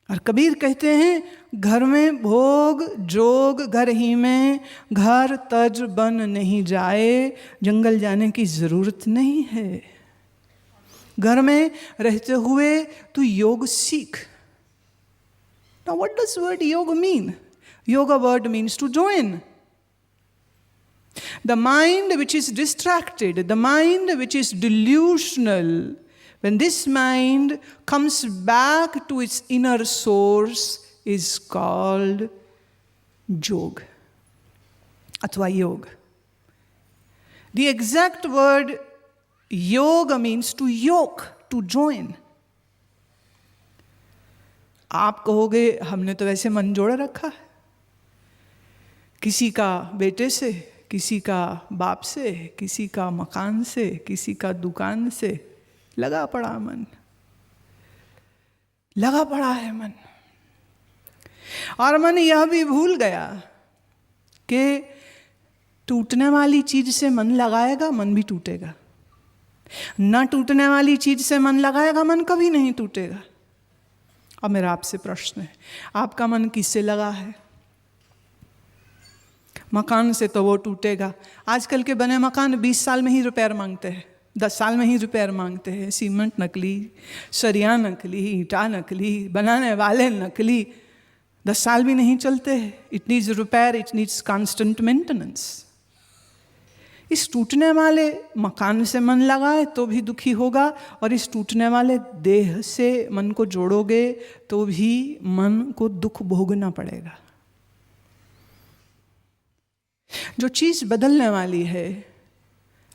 और कबीर कहते हैं, घर में भोग जोग घर ही में, घर तज बन नहीं जाए, जंगल जाने की जरूरत नहीं है। घर में रहते हुए तू योग सीख। Now what does word yoga mean? Yoga word means to join. The mind which is distracted, the mind which is delusional, when this mind comes back to its inner source, is called jog, athwa yoga. The exact word yoga means to yoke, to join. आप कहोगे हमने तो वैसे मन जोड़ रखा है, किसी का बेटे से, किसी का बाप से, किसी का मकान से, किसी का दुकान से लगा पड़ा मन, लगा पड़ा है मन। और मन यह भी भूल गया कि टूटने वाली चीज से मन लगाएगा मन भी टूटेगा, न टूटने वाली चीज से मन लगाएगा मन कभी नहीं टूटेगा। अब मेरा आपसे प्रश्न है, आपका मन किससे लगा है? मकान से तो वो टूटेगा। आजकल के बने मकान 20 साल में ही रिपेयर मांगते हैं, 10 साल में ही रिपेयर मांगते हैं। सीमेंट नकली, सरिया नकली, ईंटा नकली, बनाने वाले नकली, 10 साल भी नहीं चलते हैं। It needs repair, it needs constant maintenance. इस टूटने वाले मकान से मन लगाए तो भी दुखी होगा, और इस टूटने वाले देह से मन को जोड़ोगे तो भी मन को दुख भोगना पड़ेगा। जो चीज़ बदलने वाली है,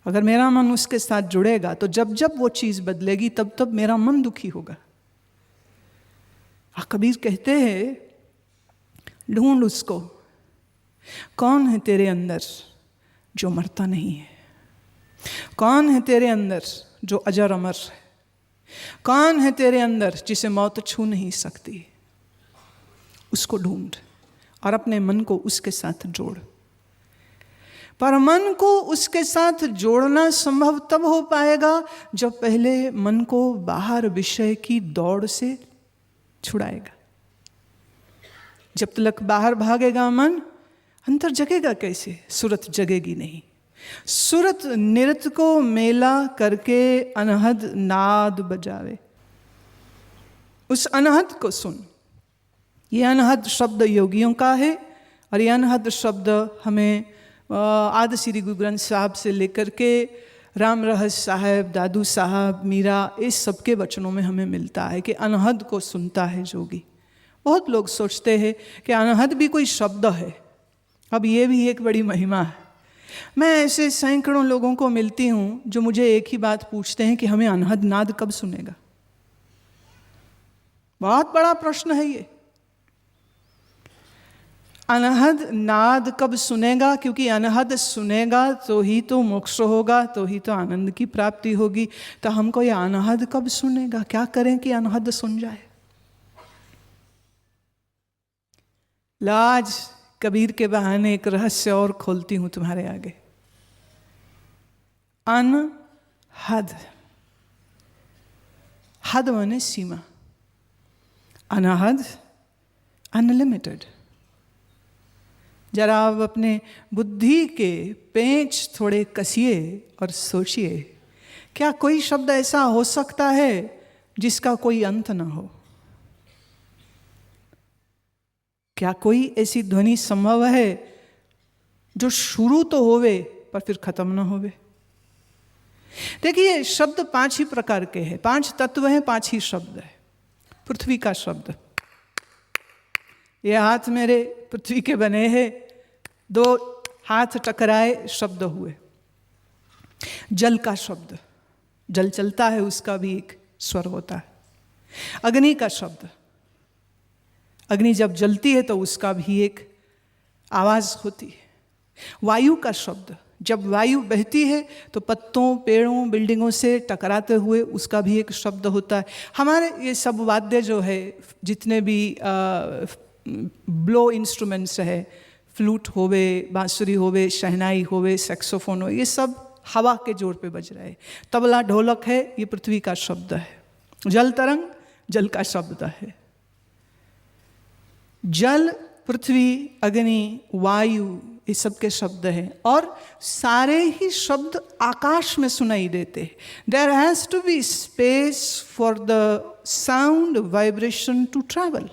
अगर मेरा मन उसके साथ जुड़ेगा तो जब जब वो चीज़ बदलेगी तब तब मेरा मन दुखी होगा। कबीर कहते हैं, ढूंढ उसको, कौन है तेरे अंदर जो मरता नहीं है, कौन है तेरे अंदर जो अजर अमर है, कौन है तेरे अंदर जिसे मौत छू नहीं सकती। उसको ढूंढ और अपने मन को उसके साथ जोड़। पर मन को उसके साथ जोड़ना संभव तब हो पाएगा जब पहले मन को बाहर विषय की दौड़ से छुड़ाएगा। जब तक बाहर भागेगा मन, अंतर जगेगा कैसे? सुरत जगेगी नहीं। सुरत निरत को मेला करके अनहद नाद बजावे। उस अनहद को सुन। ये अनहद शब्द योगियों का है, और ये अनहद शब्द हमें आदि श्री गुरु ग्रंथ साहब से लेकर के राम रहस्य साहब, दादू साहब, मीरा, इस सबके वचनों में हमें मिलता है कि अनहद को सुनता है जोगी। बहुत लोग सोचते हैं कि अनहद भी कोई शब्द है। अब ये भी एक बड़ी महिमा है। मैं ऐसे सैकड़ों लोगों को मिलती हूँ जो मुझे एक ही बात पूछते हैं कि हमें अनहद नाद कब सुनेगा। बहुत बड़ा प्रश्न है ये, अनहद नाद कब सुनेगा? क्योंकि अनहद सुनेगा तो ही तो मोक्ष होगा, तो ही तो आनंद की प्राप्ति होगी। तो हमको ये अनहद कब सुनेगा? क्या करें कि अनहद सुन जाए? लाज कबीर के बहाने एक रहस्य और खोलती हूं तुम्हारे आगे। अनहद, हद माने सीमा, अनहद अनलिमिटेड। जरा आप अपने बुद्धि के पेंच थोड़े कसिए और सोचिए, क्या कोई शब्द ऐसा हो सकता है जिसका कोई अंत ना हो? क्या कोई ऐसी ध्वनि संभव है जो शुरू तो होवे पर फिर खत्म ना होवे? देखिए, शब्द 5 ही प्रकार के हैं, 5 तत्व हैं, 5 ही शब्द है। पृथ्वी का शब्द, ये हाथ मेरे पृथ्वी के बने हैं, 2 हाथ टकराए शब्द हुए। जल का शब्द, जल चलता है उसका भी एक स्वर होता है। अग्नि का शब्द, अग्नि जब जलती है तो उसका भी एक आवाज होती है। वायु का शब्द, जब वायु बहती है तो पत्तों, पेड़ों, बिल्डिंगों से टकराते हुए उसका भी एक शब्द होता है। हमारे ये सब वाद्य जो है, जितने भी ब्लो इंस्ट्रूमेंट्स है, फ्लूट होवे, बांसुरी होवे, शहनाई होवे, सैक्सोफोन हो, ये सब हवा के जोर पे बज रहे हैं। तबला, ढोलक है, ये पृथ्वी का शब्द है। जल तरंग, जल का शब्द है। जल, पृथ्वी, अग्नि, वायु, ये सब के शब्द हैं और सारे ही शब्द आकाश में सुनाई देते। There has to be space for the sound vibration to travel.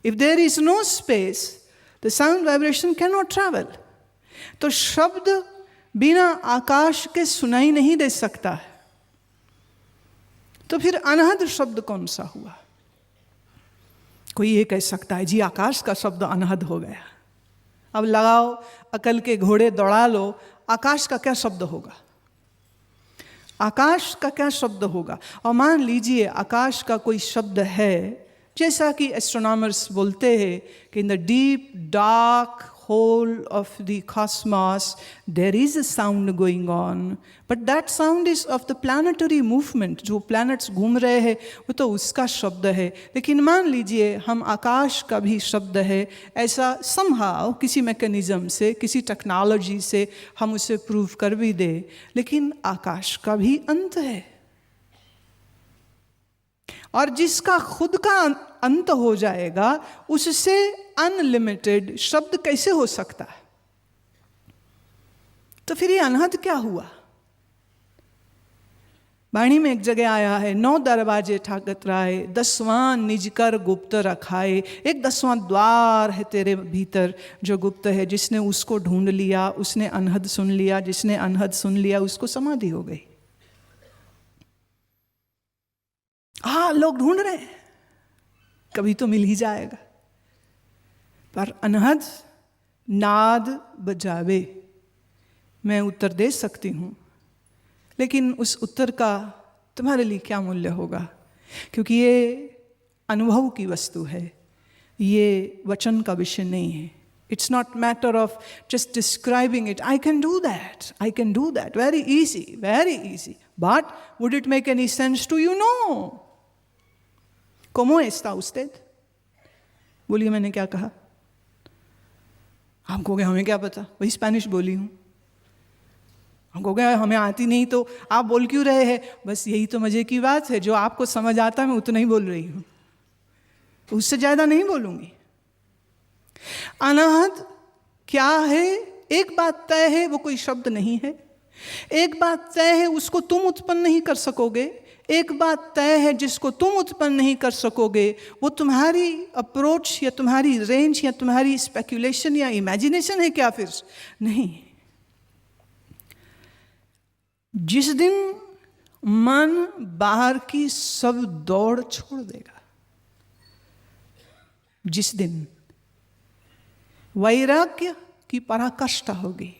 If there is no space, the sound vibration can not travel. तो शब्द बिना आकाश के सुनाई नहीं दे सकता है। तो फिर अनहद शब्द कौन सा हुआ? कोई ये कह सकता है जी आकाश का शब्द अनहद हो गया। अब लगाओ अकल के घोड़े, दौड़ा लो, आकाश का क्या शब्द होगा? आकाश का क्या शब्द होगा? और मान लीजिए आकाश का कोई शब्द है, जैसा कि एस्ट्रोनॉमर्स बोलते हैं कि in the deep dark whole of the cosmos there is a sound going on, but that sound is of the planetary movement। जो planets घूम रहे हैं वो तो उसका शब्द है। लेकिन मान लीजिए हम आकाश का भी शब्द है, ऐसा somehow किसी मैकेनिज्म से, किसी टेक्नोलॉजी से हम उसे प्रूव कर भी दे, लेकिन आकाश का भी अंत है। और जिसका खुद का अंत हो जाएगा उससे अनलिमिटेड शब्द कैसे हो सकता है? तो फिर ये अनहद क्या हुआ? वाणी में एक जगह आया है, 9 दरवाजे ठाकत राय, 10वां निज कर गुप्त रखाए। एक 10वां द्वार है तेरे भीतर जो गुप्त है। जिसने उसको ढूंढ लिया उसने अनहद सुन लिया, जिसने अनहद सुन लिया उसको समाधि हो गई। हाँ, लोग ढूंढ रहे हैं, कभी तो मिल ही जाएगा। पर अनहद नाद बजावे, मैं उत्तर दे सकती हूँ, लेकिन उस उत्तर का तुम्हारे लिए क्या मूल्य होगा? क्योंकि ये अनुभव की वस्तु है, ये वचन का विषय नहीं है। It's not matter of just describing it. I can do that. Very easy. But would it make any sense to you? No. ¿Cómo está usted? बोलिए, मैंने क्या कहा? आप कहोगे हमें क्या पता, वही स्पेनिश बोली हूँ। हम कहोगे हमें आती नहीं तो आप बोल क्यों रहे हैं? बस यही तो मजे की बात है, जो आपको समझ आता है मैं उतना ही बोल रही हूँ, उससे ज़्यादा नहीं बोलूँगी। अनहद क्या है? एक बात तय है, वो कोई शब्द नहीं है। एक बात तय है, उसको तुम उत्पन्न नहीं कर सकोगे। एक बात तय है, जिसको तुम उत्पन्न नहीं कर सकोगे, वो तुम्हारी अप्रोच या तुम्हारी रेंज या तुम्हारी स्पेक्युलेशन या इमेजिनेशन है क्या? फिर नहीं। जिस दिन मन बाहर की सब दौड़ छोड़ देगा, जिस दिन वैराग्य की पराकाष्ठा होगी,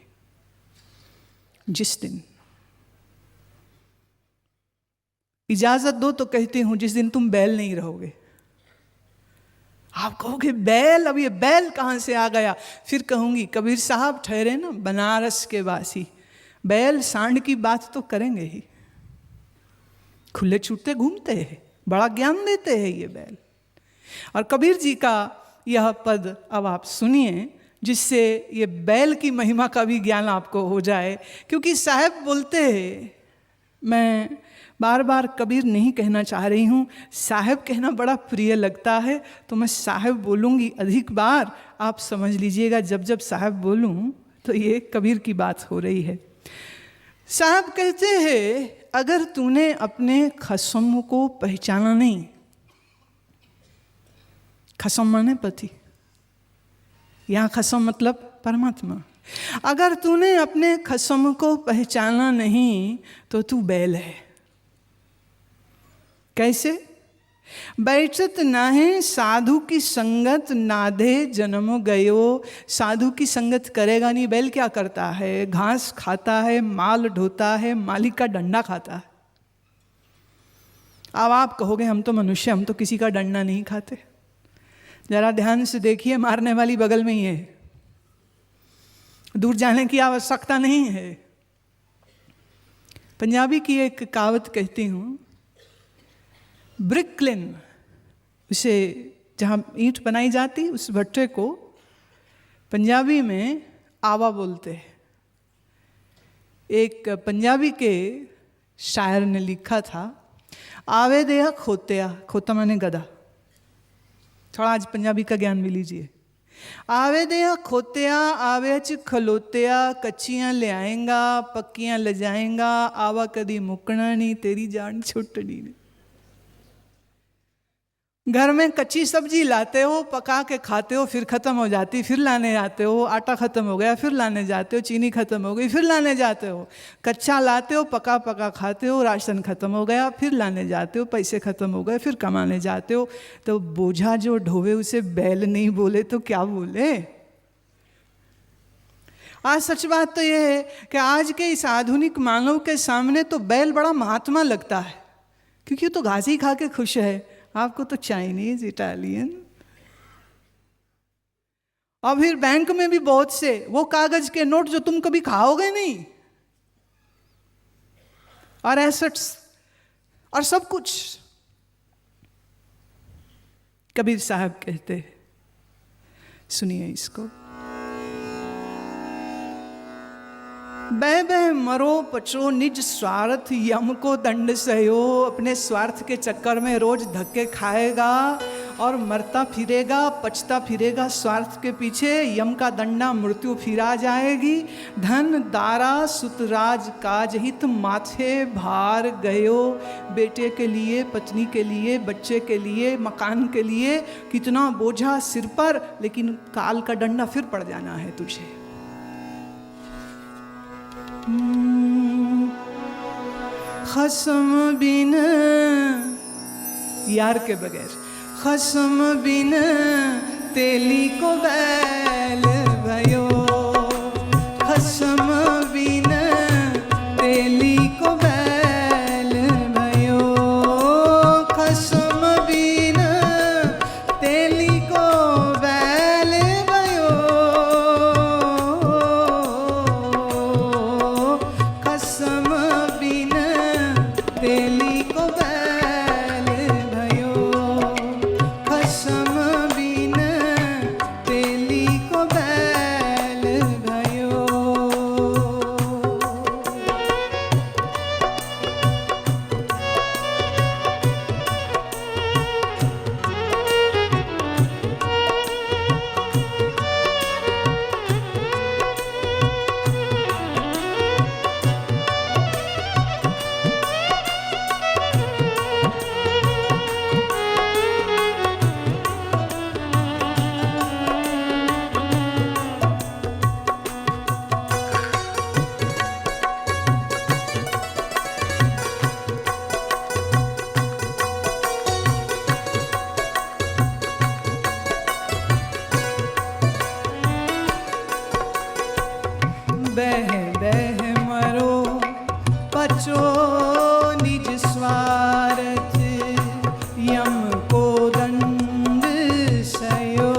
जिस दिन, इजाजत दो तो कहती हूं, जिस दिन तुम बैल नहीं रहोगे। आप कहोगे बैल, अब ये बैल कहां से आ गया? फिर कहूंगी कबीर साहब ठहरे ना बनारस के वासी, बैल सांड की बात तो करेंगे ही, खुले छूटते घूमते हैं, बड़ा ज्ञान देते हैं ये बैल। और कबीर जी का यह पद अब आप सुनिए, जिससे ये बैल की महिमा का भी ज्ञान आपको हो जाए। क्योंकि साहब बोलते हैं, मैं बार बार कबीर नहीं कहना चाह रही हूँ, साहब कहना बड़ा प्रिय लगता है, तो मैं साहब बोलूँगी अधिक बार। आप समझ लीजिएगा, जब जब साहब बोलूँ तो ये कबीर की बात हो रही है। साहब कहते हैं, अगर तूने अपने खसम को पहचाना नहीं, खसम माने पति, यहाँ खसम मतलब परमात्मा, अगर तूने अपने खसम को पहचाना नहीं तो तू बैल है। कैसे? बैठत नाहे साधु की संगत, नाधे जन्म गयो। साधु की संगत करेगा नहीं, बैल क्या करता है? घास खाता है, माल ढोता है, मालिक का डंडा खाता है। अब आप कहोगे हम तो मनुष्य, हम तो किसी का डंडा नहीं खाते। जरा ध्यान से देखिए, मारने वाली बगल में ही है, दूर जाने की आवश्यकता नहीं है। पंजाबी की एक कहावत कहती हूँ, ब्रिकलिन, उसे जहाँ ईंट बनाई जाती उस भट्टे को पंजाबी में आवा बोलते हैं। एक पंजाबी के शायर ने लिखा था, आवे देया खोतिया, खोता माने गधा। थोड़ा आज पंजाबी का ज्ञान भी लीजिए। आवे दिया खोतिया आवे च खलोतिया, कच्चियां ले आएगा पक्कियां ले जाएगा, आवा कदी मुकना नहीं तेरी जान छुटनी नहीं। घर में कच्ची सब्जी लाते हो, पका के खाते हो, फिर ख़त्म हो जाती, फिर लाने जाते हो, आटा ख़त्म हो गया फिर लाने जाते हो, चीनी ख़त्म हो गई फिर लाने जाते हो, कच्चा लाते हो पका पका खाते हो, राशन ख़त्म हो गया फिर लाने जाते हो, पैसे ख़त्म हो गए फिर कमाने जाते हो। तो बोझा जो ढोवे उसे बैल नहीं बोले तो क्या बोले। आज सच बात तो यह है कि आज के इस आधुनिक मानव के सामने तो बैल बड़ा महात्मा लगता है, क्योंकि तो घास ही खा के खुश है। आपको तो चाइनीज इटालियन, और फिर बैंक में भी बहुत से वो कागज के नोट जो तुम कभी खाओगे नहीं, और एसेट्स और सब कुछ। कबीर साहब कहते, सुनिए इसको। बह बह मरो पचो निज स्वार्थ, यम को दंड सहयो। अपने स्वार्थ के चक्कर में रोज धक्के खाएगा और मरता फिरेगा, पचता फिरेगा स्वार्थ के पीछे। यम का दंडा मृत्यु फिरा जाएगी। धन दारा सुतराज काज हित, माथे भार गयो। बेटे के लिए, पत्नी के लिए, बच्चे के लिए, मकान के लिए कितना बोझा सिर पर, लेकिन काल का डंडा फिर पड़ जाना है तुझे। खस्म बिन, यार के बगैर, खस्म बिन तेली को बैल भयो। खस्म बिन तेली को बैल भयो। खस्म बिन तेली को बैल भयो। खस्म बिन तेली को बैल भयो। खस्म बिन तेली को बैल भयो। बह बह मरो पचो निज स्वार्थ, यम को दंड सयो।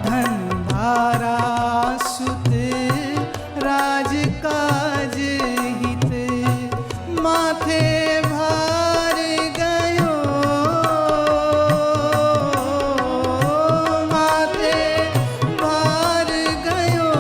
धन धारा सुत राज काज हित, माथे भार गयो। माथे भार गयो।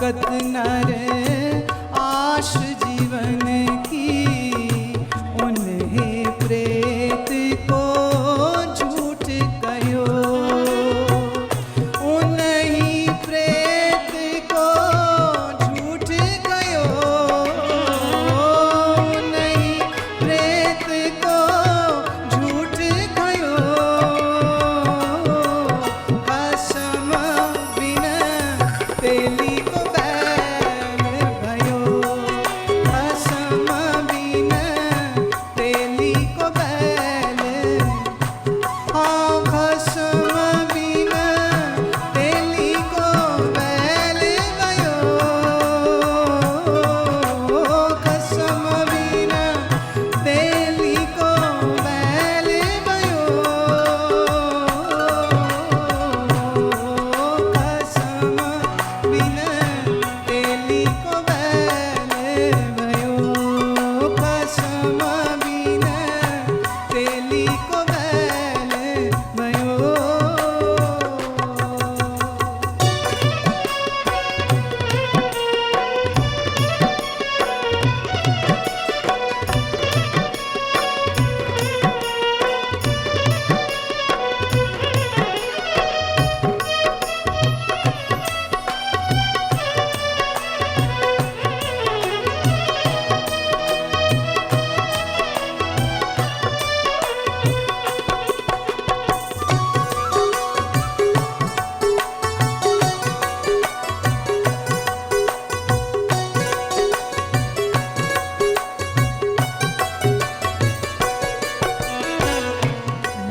ताकत नर आश जीवन की, उन्हें प्रेत को झूठ कहो, उन्हीं प्रेत को झूठ कहो, उन्हीं प्रेत को झूठ कहो, कसम बिन तेली को बैल भयो, कसम बिन तेली को बैल, हाँ कसम बिन तेली को बैल भयो, कसम बिन तेली को बैल भयो, कसम बिन तेली को बैल भयो, कसम बिन तेली को बैल भयो।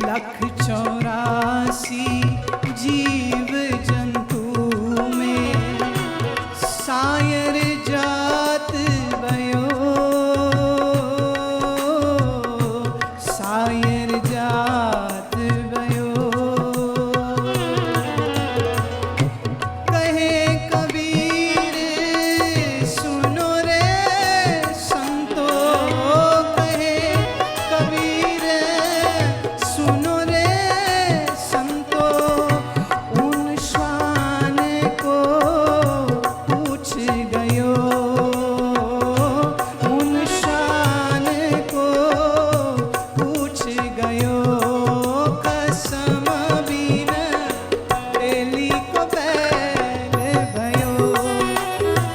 लख 84 जीव जंतु में सायर जात भयो, सायर जात भयो, कहे कबीर सुनो रे संतो, कहे कबीर सुनो रे संतो, उन श्वान को पूछ गयो, उन श्वान को पूछ गयो, कसम बिन तेली को बैल भयो,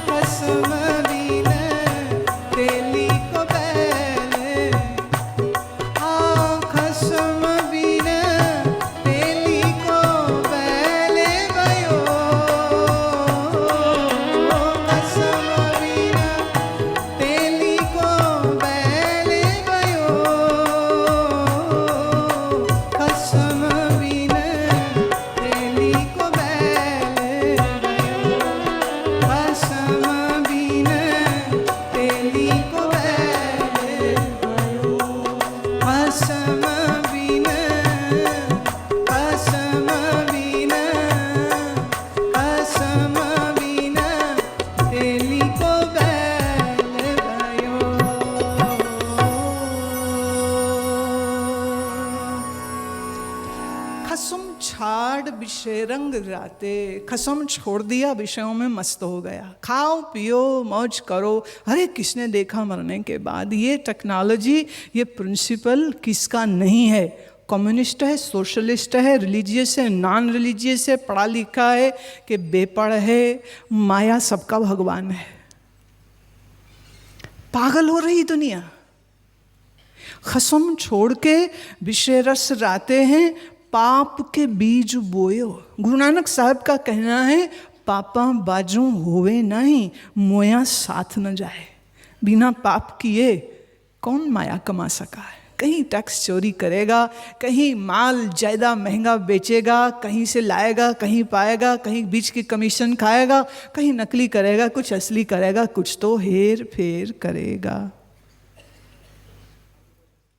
कसम बिन तेली को बैल, हाँ कसम बिन तेली को बैल भयो, कसम बिन तेली को बैल भयो, कसम बिन तेली को बैल भयो, कसम बिन तेली को बैल भयो, कसम बिन, कसम बिन, कसम बिन तेली को बैल भयो। खसम छाड़ विषय रंग राते, खसम छोड़ दिया विषयों में मस्त हो गया, खाओ पियो मौज करो, अरे किसने देखा मरने के बाद। ये टेक्नोलॉजी, ये प्रिंसिपल किसका नहीं है? कम्युनिस्ट है, सोशलिस्ट है, रिलीजियस है, नॉन रिलीजियस है, पढ़ा लिखा है कि बेपढ़ है, माया सबका भगवान है। पागल हो रही दुनिया। खसम छोड़ के विषय रस राते हैं, पाप के बीज बोयो। गुरु नानक साहब का कहना है, पापा बाजू होवे नहीं, मोया साथ न जाए। बिना पाप किए कौन माया कमा सका है? कहीं टैक्स चोरी करेगा, कहीं माल ज़्यादा महंगा बेचेगा, कहीं से लाएगा, कहीं पाएगा, कहीं बीच की कमीशन खाएगा, कहीं नकली करेगा, कुछ असली करेगा, कुछ तो हेर फेर करेगा,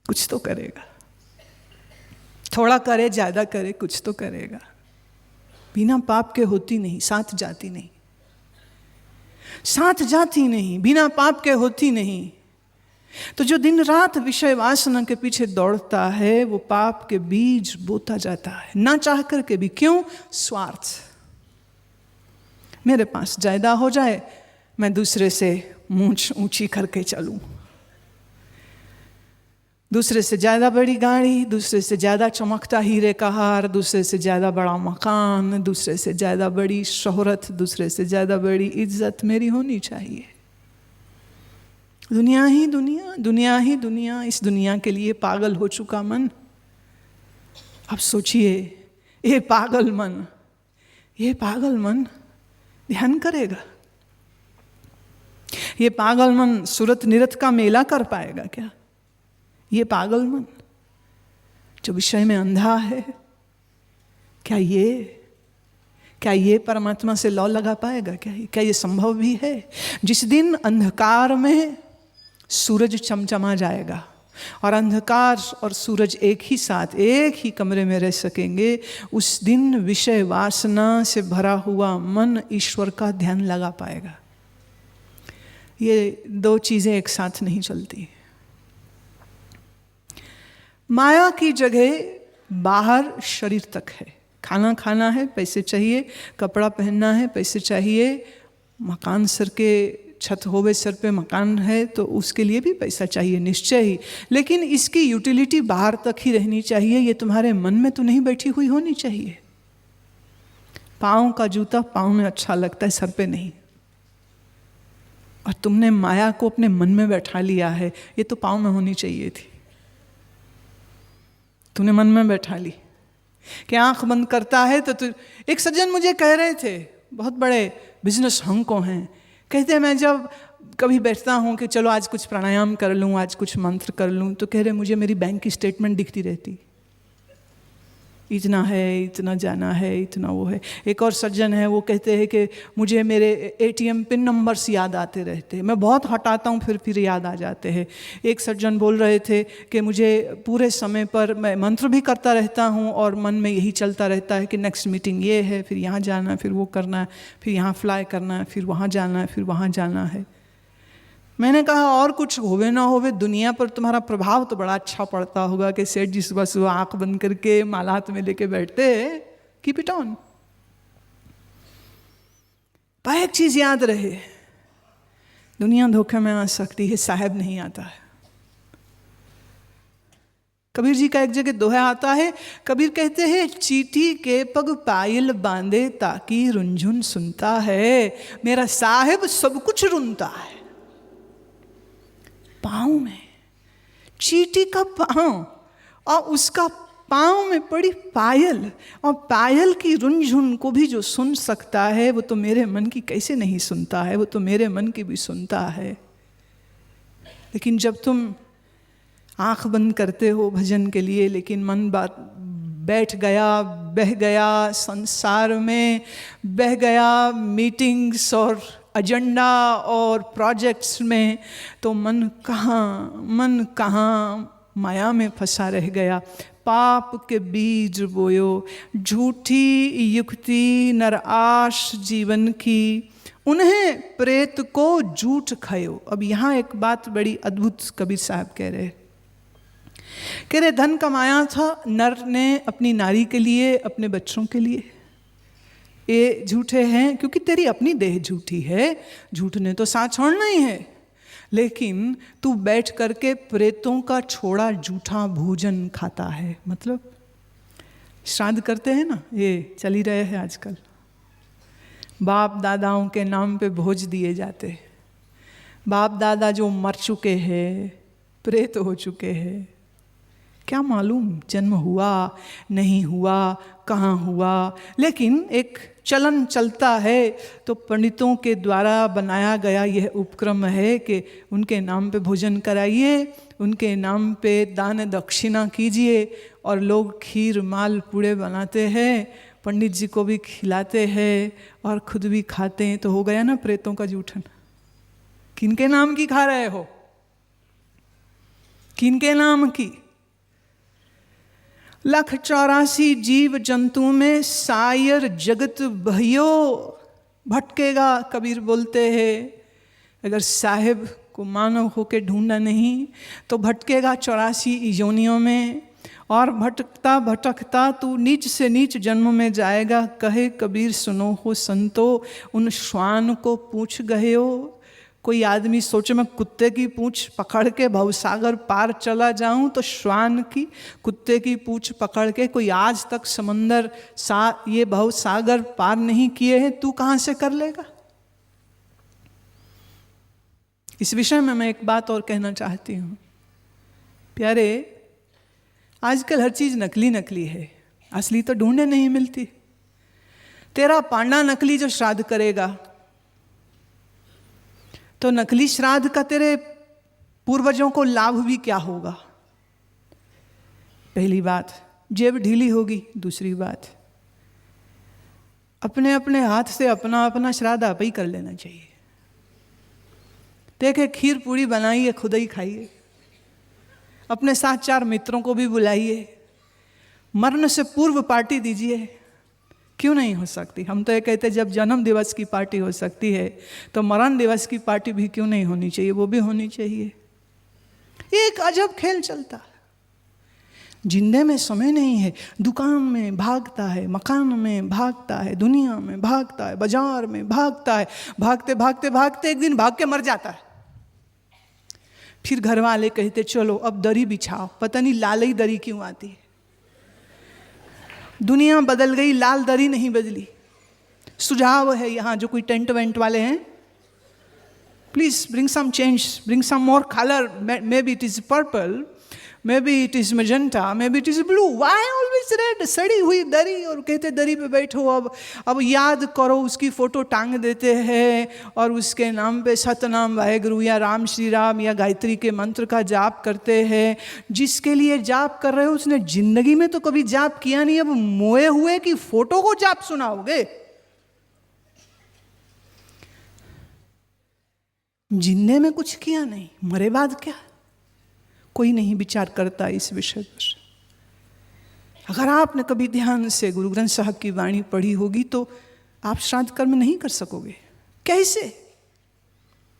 कुछ तो करेगा। थोड़ा करे ज़्यादा करे, कुछ तो करेगा। बिना पाप के होती नहीं, साथ जाती नहीं, साथ जाती नहीं, बिना पाप के होती नहीं। तो जो दिन रात विषय वासना के पीछे दौड़ता है, वो पाप के बीज बोता जाता है, ना चाह करके भी। क्यों? स्वार्थ। मेरे पास जायदा हो जाए, मैं दूसरे से मूंछ ऊंची करके चलूं, दूसरे से ज़्यादा बड़ी गाड़ी, दूसरे से ज़्यादा चमकता हीरे का हार, दूसरे से ज़्यादा बड़ा मकान, दूसरे से ज़्यादा बड़ी शोहरत, दूसरे से ज़्यादा बड़ी इज्जत मेरी होनी चाहिए। दुनिया ही दुनिया, दुनिया ही दुनिया, इस दुनिया के लिए पागल हो चुका मन। अब सोचिए, ये पागल मन ध्यान करेगा? ये पागल मन सूरत निरत का मेला कर पाएगा क्या? ये पागल मन जो विषय में अंधा है, क्या ये परमात्मा से लौ लगा पाएगा? क्या ये संभव भी है? जिस दिन अंधकार में सूरज चमचमा जाएगा और अंधकार और सूरज एक ही साथ एक ही कमरे में रह सकेंगे, उस दिन विषय वासना से भरा हुआ मन ईश्वर का ध्यान लगा पाएगा। ये दो चीजें एक साथ नहीं चलती। माया की जगह बाहर शरीर तक है। खाना खाना है, पैसे चाहिए, कपड़ा पहनना है, पैसे चाहिए, मकान सर के छत होवे सर पे मकान है तो उसके लिए भी पैसा चाहिए निश्चय ही, लेकिन इसकी यूटिलिटी बाहर तक ही रहनी चाहिए। ये तुम्हारे मन में तो नहीं बैठी हुई होनी चाहिए। पाँव का जूता पाँव में अच्छा लगता है, सर पे नहीं। और तुमने माया को अपने मन में बैठा लिया है, ये तो पाँव में होनी चाहिए थी, तूने मन में बैठा ली कि आंख बंद करता है तो एक सज्जन मुझे कह रहे थे, बहुत बड़े बिजनेस हंको हैं, कहते हैं मैं जब कभी बैठता हूँ कि चलो आज कुछ प्राणायाम कर लूँ, आज कुछ मंत्र कर लूँ, तो कह रहे मुझे मेरी बैंक की स्टेटमेंट दिखती रहती, इतना है, इतना जाना है, इतना वो है। एक और सज्जन है, वो कहते हैं कि मुझे मेरे ATM पिन नंबर्स याद आते रहते हैं, मैं बहुत हटाता हूँ फिर याद आ जाते हैं। एक सज्जन बोल रहे थे कि मुझे पूरे समय पर मैं मंत्र भी करता रहता हूँ और मन में यही चलता रहता है कि नेक्स्ट मीटिंग ये है, फिर यहाँ जाना है, फिर वो करना है, फिर यहाँ फ्लाई करना है, फिर वहाँ जाना है, फिर वहाँ जाना है। मैंने कहा और कुछ होवे ना होवे, दुनिया पर तुम्हारा प्रभाव तो बड़ा अच्छा पड़ता होगा कि सेठ जी सुबह सुबह आंख बंद करके माला हाथ में लेके बैठते, कीप इट ऑन। पर एक चीज याद रहे, दुनिया धोखे में आ सकती है, साहेब नहीं आता है। कबीर जी का एक जगह दोहा आता है, कबीर कहते हैं चीटी के पग पायल बांधे ताकि रुंझुन सुनता है, मेरा साहेब सब कुछ रुनता है। पाँव में चीटी का पाँव और उसका पाँव में पड़ी पायल, और पायल की रुंझुन को भी जो सुन सकता है वो तो मेरे मन की कैसे नहीं सुनता है, वो तो मेरे मन की भी सुनता है। लेकिन जब तुम आंख बंद करते हो भजन के लिए, लेकिन मन बैठ गया, बह गया संसार में, बह गया मीटिंग्स और एजेंडा और प्रोजेक्ट्स में, तो मन कहाँ माया में फंसा रह गया। पाप के बीज बोयो, झूठी युक्ति नर आश जीवन की, उन्हें प्रेत को झूठ खायो। अब यहाँ एक बात बड़ी अद्भुत कबीर साहब कह रहे धन कमाया था नर ने अपनी नारी के लिए, अपने बच्चों के लिए। ये झूठे हैं क्योंकि तेरी अपनी देह झूठी है, झूठ ने तो साथ छोड़ना ही है, लेकिन तू बैठ करके प्रेतों का छोड़ा झूठा भोजन खाता है। मतलब श्राद्ध करते हैं ना, ये चल ही रहे हैं आजकल, बाप दादाओं के नाम पे भोज दिए जाते। बाप दादा जो मर चुके हैं, प्रेत हो चुके हैं, क्या मालूम जन्म हुआ नहीं हुआ, कहाँ हुआ, लेकिन एक चलन चलता है। तो पंडितों के द्वारा बनाया गया यह उपक्रम है कि उनके नाम पे भोजन कराइए, उनके नाम पे दान दक्षिणा कीजिए, और लोग खीर माल पूड़े बनाते हैं, पंडित जी को भी खिलाते हैं और खुद भी खाते हैं। तो हो गया ना प्रेतों का जूठन। किनके नाम की खा रहे हो? किनके नाम की? 184 जीव जंतु में सायर जगत भयो भटकेगा। कबीर बोलते हैं अगर साहेब को मानव होके ढूंढा नहीं तो भटकेगा 84 योनियों में, और भटकता भटकता तू नीच से नीच जन्म में जाएगा। कहे कबीर सुनो हो संतो, उन श्वान को पूछ गए हो। कोई आदमी सोचे मैं कुत्ते की पूंछ पकड़ के भवसागर पार चला जाऊं, तो श्वान की कुत्ते की पूंछ पकड़ के कोई आज तक समंदर ये भवसागर पार नहीं किए हैं, तू कहां से कर लेगा। इस विषय में मैं एक बात और कहना चाहती हूं। प्यारे, आजकल हर चीज नकली नकली है, असली तो ढूंढने नहीं मिलती। तेरा पांडा नकली जो श्राद्ध करेगा, तो नकली श्राद्ध का तेरे पूर्वजों को लाभ भी क्या होगा। पहली बात, जेब ढीली होगी। दूसरी बात, अपने अपने हाथ से अपना अपना श्राद्ध आप ही कर लेना चाहिए। देखे खीर पूरी बनाइए, खुद ही खाइए, अपने साथ 4 मित्रों को भी बुलाइए, मरने से पूर्व पार्टी दीजिए। क्यों नहीं हो सकती। हम तो ये कहते जब जन्म दिवस की पार्टी हो सकती है, तो मरण दिवस की पार्टी भी क्यों नहीं होनी चाहिए, वो भी होनी चाहिए। एक अजब खेल चलता है। जिंदे में समय नहीं है, दुकान में भागता है, मकान में भागता है, दुनिया में भागता है, बाजार में भागता है। भागते भागते भागते एक दिन भाग के मर जाता है। फिर घर वाले कहते चलो अब दरी बिछाओ। पता नहीं लाल ही दरी क्यों आती है। दुनिया बदल गई, लाल दरी नहीं बदली। सुझाव है यहाँ जो कोई टेंट वेंट वाले हैं, please bring some change, bring some more colour. Maybe it is purple, maybe it is magenta, maybe it is blue. Why always red. सड़ी हुई दरी, और कहते दरी पे बैठो। अब याद करो, उसकी फोटो टांग देते हैं और उसके नाम पे सतनाम वाहेगुरु या राम श्री राम या गायत्री के मंत्र का जाप करते हैं। जिसके लिए जाप कर रहे हो उसने जिंदगी में तो कभी जाप किया नहीं, अब मोए हुए की फोटो को जाप सुनाओगे। जिंदे में कुछ किया नहीं, मरे बाद क्या। कोई नहीं विचार करता इस विषय पर। अगर आपने कभी ध्यान से गुरु ग्रंथ साहब की वाणी पढ़ी होगी तो आप श्राद्ध कर्म नहीं कर सकोगे। कैसे?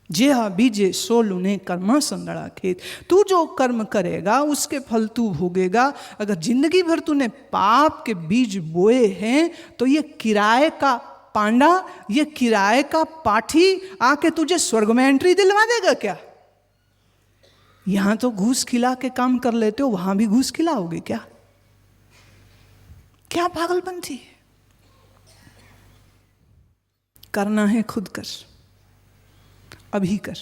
जेहा बीजे सो लूने कर्मा संदड़ा खेत। तू जो कर्म करेगा उसके फल तू भोगेगा। अगर जिंदगी भर तूने पाप के बीज बोए हैं तो ये किराए का पांडा, ये किराए का पाठी आके तुझे स्वर्ग में एंट्री दिलवा देगा क्या? यहां तो घूस खिला के काम कर लेते हो, वहां भी घूस खिलाओगे क्या? क्या पागलपंथी है। करना है खुद कर, अभी कर।